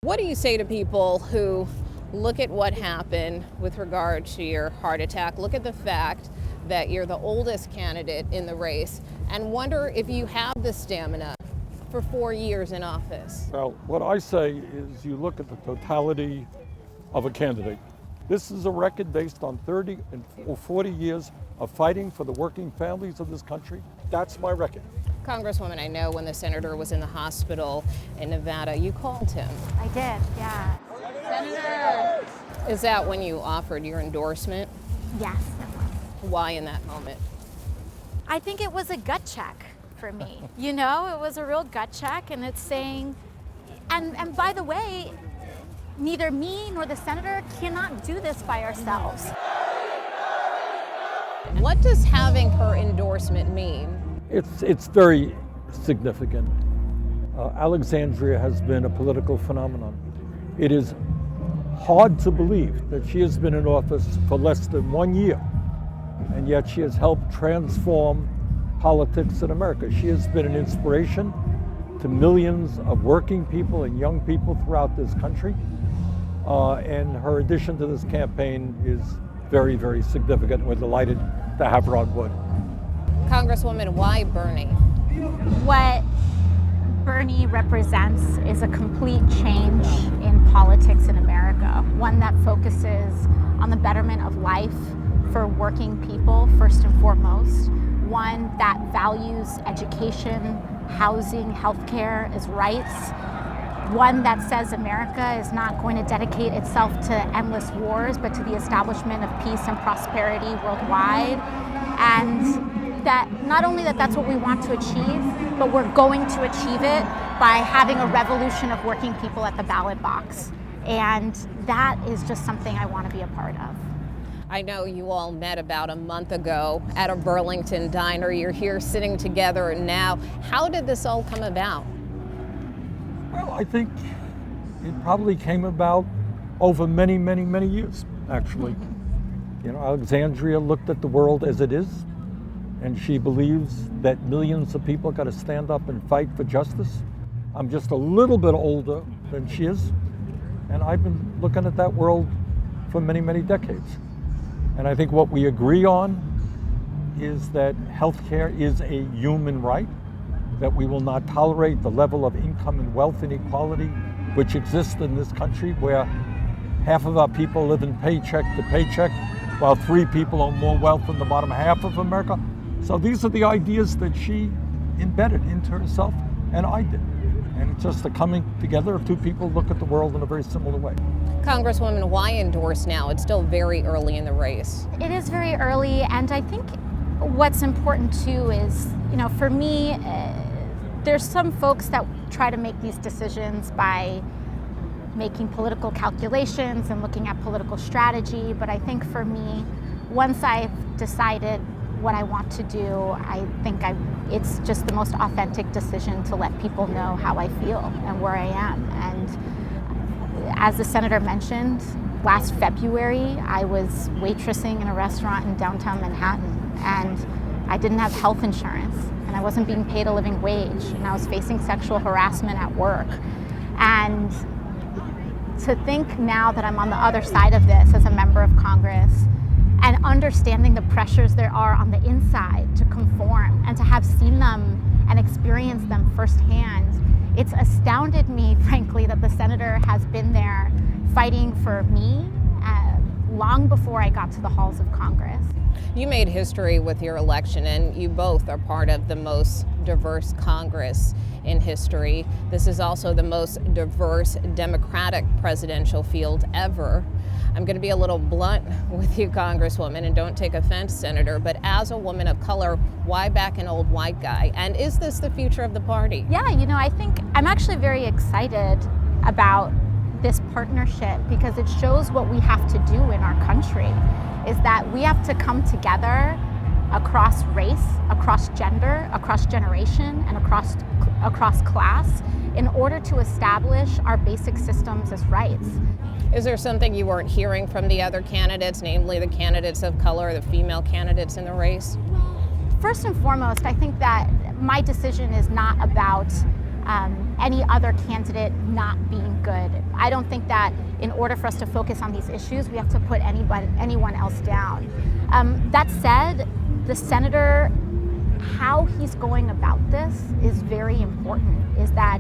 What do you say to people who look at what happened with regard to your heart attack, look at the fact that you're the oldest candidate in the race, and wonder if you have the stamina for 4 years in office? Well, what I say is you look at the totality of a candidate. This is a record based on 30 or 40 years of fighting for the working families of this country. That's my record. Congresswoman, I know when the senator was in the hospital in Nevada, you called him. I did, yeah. Senator! Is that when you offered your endorsement? Yes, it was. Why in that moment? I think it was a gut check for me. You know, it was a real gut check, and it's saying, and by the way, neither me nor the senator cannot do this by ourselves. What does having her endorsement mean? It's very significant. Alexandria has been a political phenomenon. It is hard to believe that she has been in office for less than 1 year, and yet she has helped transform politics in America. She has been an inspiration to millions of working people and young people throughout this country, and her addition to this campaign is very, very significant. We're delighted to have her on board. Congresswoman, why Bernie? What Bernie represents is a complete change in politics in America, one that focuses on the betterment of life for working people first and foremost, one that values education, housing, healthcare as rights, one that says America is not going to dedicate itself to endless wars, but to the establishment of peace and prosperity worldwide, and that not only that's what we want to achieve, but we're going to achieve it by having a revolution of working people at the ballot box. And that is just something I want to be a part of. I know you all met about a month ago at a Burlington diner. You're here sitting together now. How did this all come about? Well, I think it probably came about over many, many, many years, actually. You know, Alexandria looked at the world as it is, and she believes that millions of people got to stand up and fight for justice. I'm just a little bit older than she is, and I've been looking at that world for many, many decades. And I think what we agree on is that healthcare is a human right, that we will not tolerate the level of income and wealth inequality which exists in this country, where half of our people live in paycheck to paycheck, while 3 people own more wealth than the bottom half of America. So these are the ideas that she embedded into herself, and I did. And it's just the coming together of 2 people who look at the world in a very similar way. Congresswoman, why endorse now? It's still very early in the race. It is very early, and I think what's important too is, you know, for me, there's some folks that try to make these decisions by making political calculations and looking at political strategy, but I think for me, once I've decided what I want to do, I think it's just the most authentic decision to let people know how I feel and where I am. And as the senator mentioned, last February, I was waitressing in a restaurant in downtown Manhattan, and I didn't have health insurance, and I wasn't being paid a living wage, and I was facing sexual harassment at work. And to think now that I'm on the other side of this as a member of Congress, and understanding the pressures there are on the inside to conform, and to have seen them and experienced them firsthand, it's astounded me, frankly, that the senator has been there fighting for me long before I got to the halls of Congress. You made history with your election, and you both are part of the most diverse Congress in history. This is also the most diverse Democratic presidential field ever. I'm going to be a little blunt with you, Congresswoman, and don't take offense, Senator, but as a woman of color, why back an old white guy? And is this the future of the party? Yeah, you know, I think I'm actually very excited about this partnership because it shows what we have to do in our country, is that we have to come together across race, across gender, across generation, and across class in order to establish our basic systems as rights. Is there something you weren't hearing from the other candidates, namely the candidates of color, the female candidates in the race? First and foremost, I think that my decision is not about any other candidate not being good. I don't think that in order for us to focus on these issues, we have to put anyone else down. That said, the senator, how he's going about this is very important, is that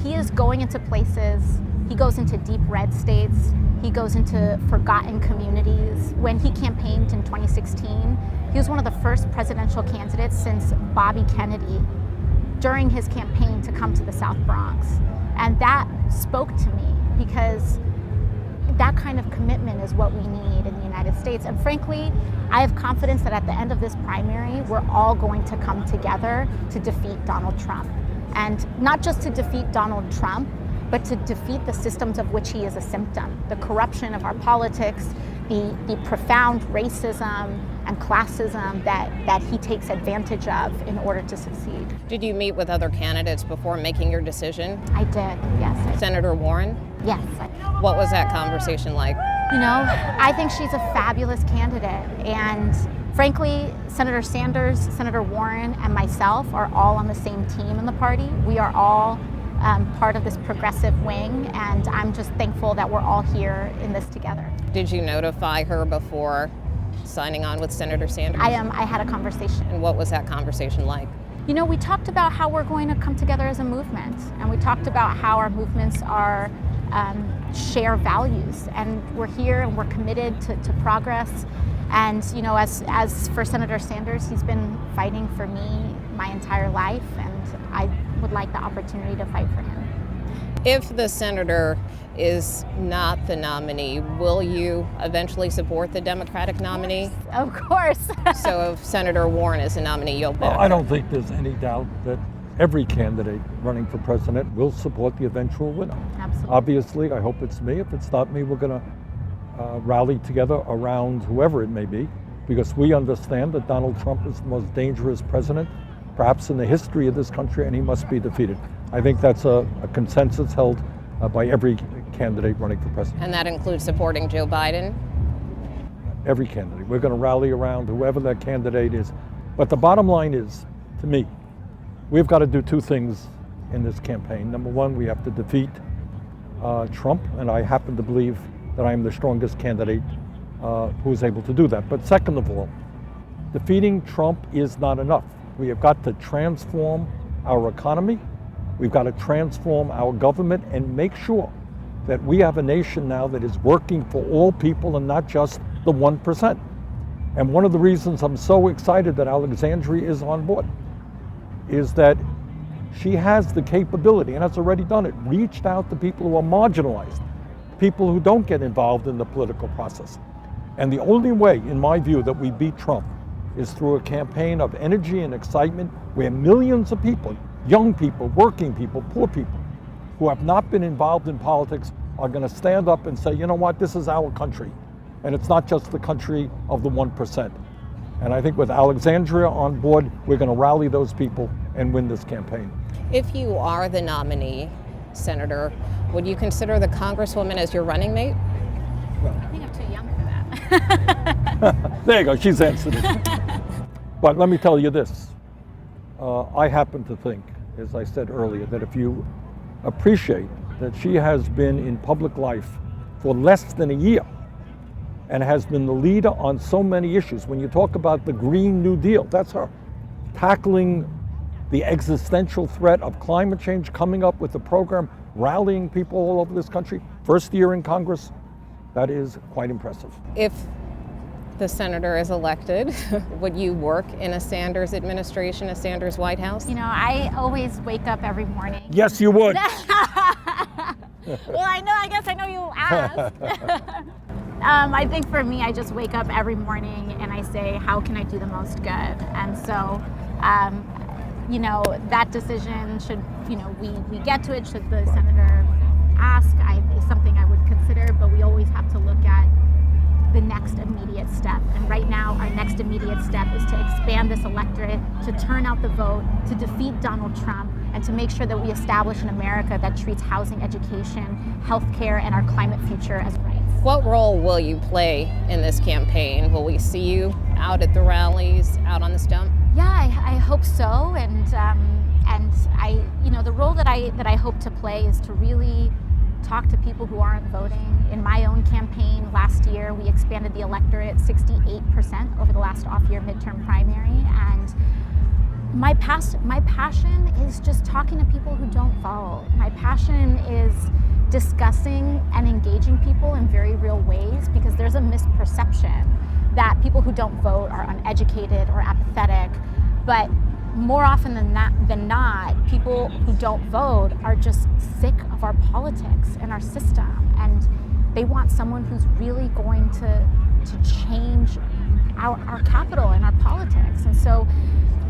he is going into places, he goes into deep red states, he goes into forgotten communities. When he campaigned in 2016, he was one of the first presidential candidates since Bobby Kennedy during his campaign to come to the South Bronx. And that spoke to me because that kind of commitment is what we need in the United States. And frankly, I have confidence that at the end of this primary, we're all going to come together to defeat Donald Trump. And not just to defeat Donald Trump, but to defeat the systems of which he is a symptom. The corruption of our politics, the profound racism and classism that he takes advantage of in order to succeed. Did you meet with other candidates before making your decision? I did, yes. Senator Warren? Yes. What was that conversation like? You know, I think she's a fabulous candidate. And frankly, Senator Sanders, Senator Warren, and myself are all on the same team in the party. We are all part of this progressive wing, and I'm just thankful that we're all here in this together. Did you notify her before signing on with Senator Sanders? I had a conversation. And what was that conversation like? You know, we talked about how we're going to come together as a movement, and we talked about how our movements are share values, and we're here and we're committed to progress. And you know, as for Senator Sanders, he's been fighting for me my entire life, and I would like the opportunity to fight for him. If the senator is not the nominee, will you eventually support the Democratic nominee? Of course. So if Senator Warren is the nominee, you'll back Well, I don't think there's any doubt that every candidate running for president will support the eventual winner. Absolutely. Obviously, I hope it's me. If it's not me, we're going to rally together around whoever it may be, because we understand that Donald Trump is the most dangerous president perhaps in the history of this country, and he must be defeated. I think that's a consensus held by every candidate running for president. And that includes supporting Joe Biden? Every candidate. We're going to rally around whoever that candidate is. But the bottom line is, to me, we've got to do two things in this campaign. Number one, we have to defeat Trump, and I happen to believe that I am the strongest candidate who is able to do that. But second of all, defeating Trump is not enough. We have got to transform our economy. We've got to transform our government and make sure that we have a nation now that is working for all people and not just the 1%. And one of the reasons I'm so excited that Alexandria is on board is that she has the capability, and has already done it, reached out to people who are marginalized, people who don't get involved in the political process. And the only way, in my view, that we beat Trump is through a campaign of energy and excitement where millions of people, young people, working people, poor people, who have not been involved in politics are going to stand up and say, you know what, this is our country. And it's not just the country of the 1%. And I think with Alexandria on board, we're going to rally those people and win this campaign. If you are the nominee, Senator, would you consider the congresswoman as your running mate? I think I'm too young for that. There you go, she's answered it. But let me tell you this. I happen to think, as I said earlier, that if you appreciate that she has been in public life for less than a year and has been the leader on so many issues. When you talk about the Green New Deal, that's her. Tackling the existential threat of climate change, coming up with a program, rallying people all over this country. First year in Congress, that is quite impressive. If the senator is elected, would you work in a Sanders administration, a Sanders White House? You know, I always wake up every morning. Yes, you would. Well, I guess I know you asked. I think for me, I just wake up every morning and I say, how can I do the most good? And so, you know, that decision should, you know, we get to it, should the senator ask, is something I would consider, but we always have to look at the next immediate step. And right now, our next immediate step is to expand this electorate, to turn out the vote, to defeat Donald Trump, and to make sure that we establish an America that treats housing, education, healthcare, and our climate future as rights. What role will you play in this campaign? Will we see you out at the rallies, out on the stump? Yeah, I hope so. And And the role that I hope to play is to really talk to people who aren't voting. In my own campaign last year, we expanded the electorate 68% over the last off-year midterm primary. And my passion is just talking to people who don't vote. My passion is discussing and engaging people in very real ways, because there's a misperception that people who don't vote are uneducated or apathetic. But more often than not, people who don't vote are just sick of our politics and our system, and they want someone who's really going to change our capital and our politics. And so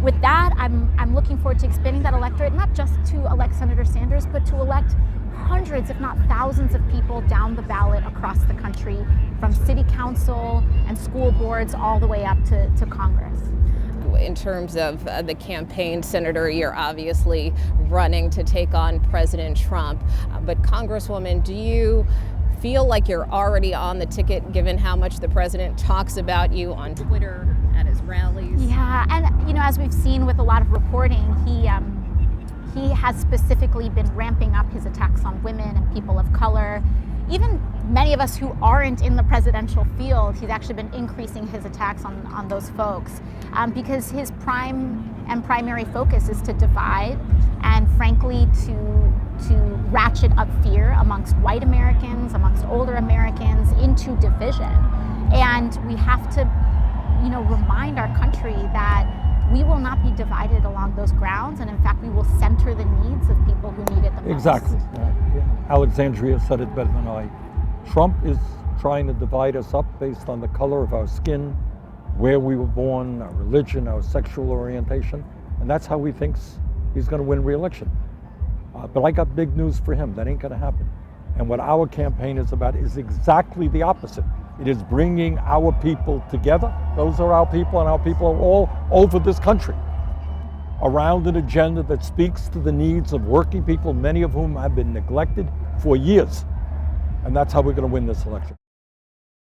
with that, I'm looking forward to expanding that electorate, not just to elect Senator Sanders, but to elect hundreds, if not thousands, of people down the ballot across the country, from city council and school boards all the way up to Congress. In terms of the campaign, Senator, you're obviously running to take on President Trump. But Congresswoman, do you feel like you're already on the ticket, given how much the president talks about you on Twitter, at his rallies? Yeah, and as we've seen with a lot of reporting, he has specifically been ramping up his attacks on women and people of color. Even many of us who aren't in the presidential field, he's actually been increasing his attacks on those folks, because his primary focus is to divide and, frankly, to ratchet up fear amongst white Americans, amongst older Americans, into division. And we have to, remind our country that we will not be divided along those grounds, and in fact, we will center the needs of people who need it the most. Exactly. Alexandria said it better than I. Trump is trying to divide us up based on the color of our skin, where we were born, our religion, our sexual orientation, and that's how he thinks he's going to win re-election. But I got big news for him. That ain't going to happen. And what our campaign is about is exactly the opposite. It is bringing our people together. Those are our people, and our people are all over this country, around an agenda that speaks to the needs of working people, many of whom have been neglected for years. And that's how we're going to win this election.